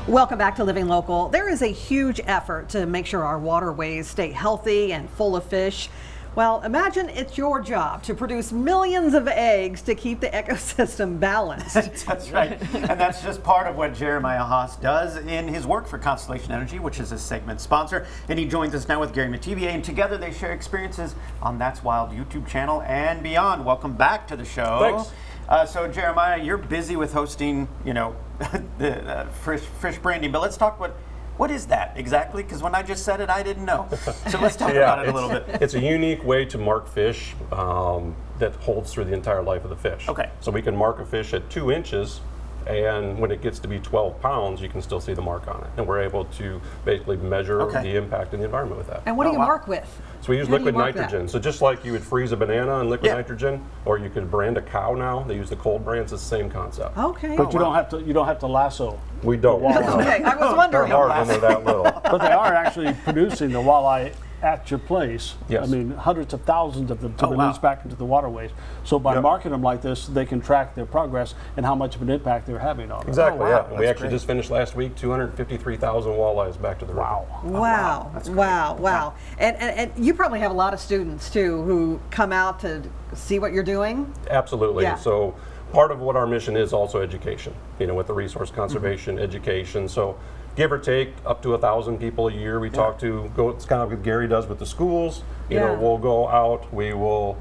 Welcome back to Living Local. There is a huge effort to make sure our waterways stay healthy and full of fish. Well, imagine it's your job to produce millions of eggs to keep the ecosystem balanced. That's right. And that's just part of what Jeremiah Haas does in his work for Constellation Energy, which is a segment sponsor. And he joins us now with Gary Mativier, and together they share experiences on That's Wild YouTube channel and beyond. Welcome back to the show. Thanks. So Jeremiah, you're busy with hosting, the fish branding, but let's talk what is that exactly? Because when I just said it, I didn't know. So let's talk about it a little bit. It's a unique way to mark fish that holds through the entire life of the fish. Okay. So we can mark a fish at 2 inches, and when it gets to be 12 pounds, you can still see the mark on it. And we're able to basically measure the impact in the environment with that. And what do you mark with? So we use liquid nitrogen. So just like you would freeze a banana in liquid nitrogen, or you could brand a cow now, they use the cold brands, it's the same concept. Okay. But you don't have to lasso. We don't. Okay, I was wondering. They're hard when they're that little. But they are actually producing the walleye at your place. Yes. I mean, hundreds of thousands of them to release back into the waterways. So by marking them like this, they can track their progress and how much of an impact they're having on it. Exactly, wow. And we actually just finished last week 253,000 walleyes back to the river. Wow. Wow. And you probably have a lot of students too who come out to see what you're doing? Absolutely. Yeah. So part of what our mission is also education, with the resource conservation, education. So give or take up to 1,000 people a year we talk to. It's kind of what Gary does with the schools. We'll go out, we will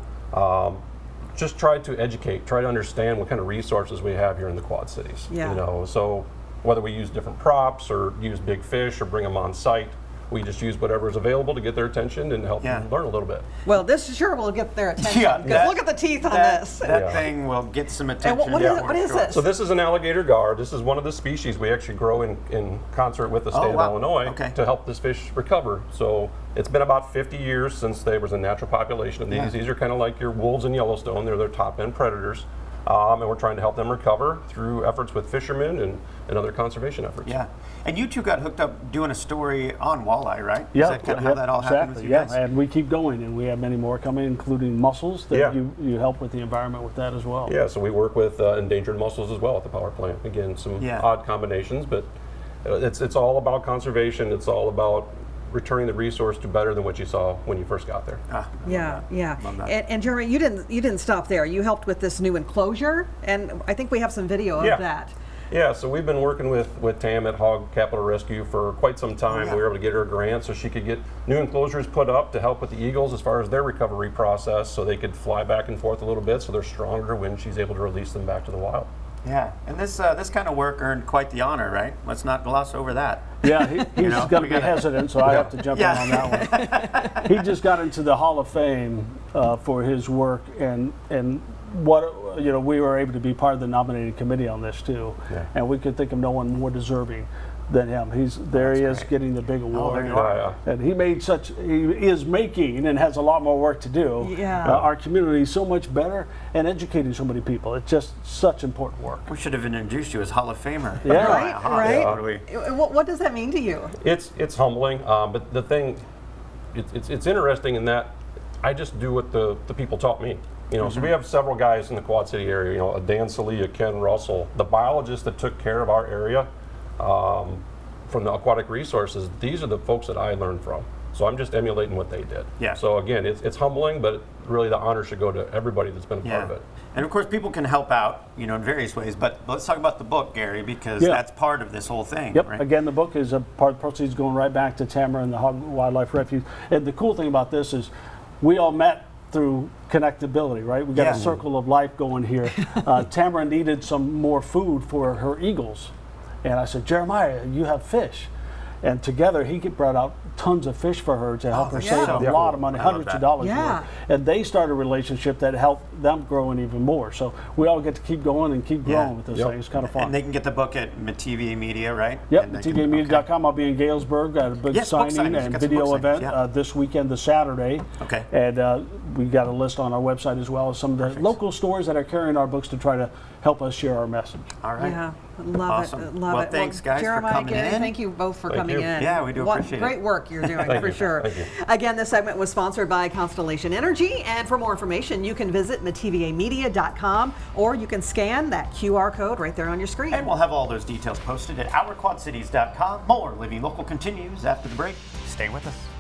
just try to educate, try to understand what kind of resources we have here in the Quad Cities. So whether we use different props or use big fish or bring them on site, we just use whatever is available to get their attention and help them learn a little bit. Well, this sure will get their attention, because look at the teeth on this. That thing will get some attention. And what is this? So this is an alligator gar. This is one of the species we actually grow in concert with the state of Illinois to help this fish recover. So it's been about 50 years since there was a natural population of these. These are kind of like your wolves in Yellowstone. They're their top end predators. And we're trying to help them recover through efforts with fishermen and other conservation efforts. Yeah. And you two got hooked up doing a story on walleye, right? Yeah. Is that kind of how that all happened with you guys? And we keep going, and we have many more coming, including mussels that you help with the environment with that as well. Yeah, so we work with endangered mussels as well at the power plant. Again, some odd combinations, but it's all about conservation. It's all about returning the resource to better than what you saw when you first got there. And Jeremy, you didn't stop there. You helped with this new enclosure, and I think we have some video of that. Yeah, so we've been working with Tam at Hog Capital Rescue for quite some time. We were able to get her a grant so she could get new enclosures put up to help with the eagles as far as their recovery process, so they could fly back and forth a little bit so they're stronger when she's able to release them back to the wild. Yeah, and this kind of work earned quite the honor, right? Let's not gloss over that. Yeah, he's going to be hesidant, so I have to jump in on that one. He just got into the Hall of Fame for his work, and what we were able to be part of the nominating committee on this too, and we could think of no one more deserving than him. He is getting the big award, and he is making and has a lot more work to do. Our community is so much better, and educating so many people. It's just such important work. We should have introduced you as Hall of Famer. Right. What does that mean to you? It's humbling, but the thing, it's interesting in that I just do what the people taught me. So we have several guys in the Quad City area. A Dan Salia, Ken Russell, the biologists that took care of our area. From the aquatic resources, these are the folks that I learned from. So I'm just emulating what they did. Yeah. So again, it's humbling, but really the honor should go to everybody that's been a part of it. And of course, people can help out, in various ways. But let's talk about the book, Gary, because that's part of this whole thing. Yep. Right? Again, the book is a part of the proceeds going right back to Tamara and the Hog Wildlife Refuge. And the cool thing about this is, we all met through connectability, right? We got a circle of life going here. Tamara needed some more food for her eagles. And I said, Jeremiah, you have fish. And together he brought out tons of fish for her to help her save a lot of money, hundreds of dollars worth. And they started a relationship that helped them grow in even more. So we all get to keep going and keep growing with this thing. It's kind of fun. And they can get the book at Mativier Media, right? Yep, MatiVierMedia.com. I'll be in Galesburg at a big signing and video event this weekend, this Saturday. Okay. And we got a list on our website as well as some of the local stores that are carrying our books to try to help us share our message. All right. Yeah, love Awesome. it. Love Well, it. thanks, guys, for Jeremiah, coming Gary, in. thank you both for Thank coming you. in. Yeah, we do appreciate it. Great work you're doing, Thank for you. sure. Thank you. Again, this segment was sponsored by Constellation Energy, and for more information, you can visit mativiamedia.com, or you can scan that QR code right there on your screen. And we'll have all those details posted at ourquadcities.com. More Living Local continues after the break. Stay with us.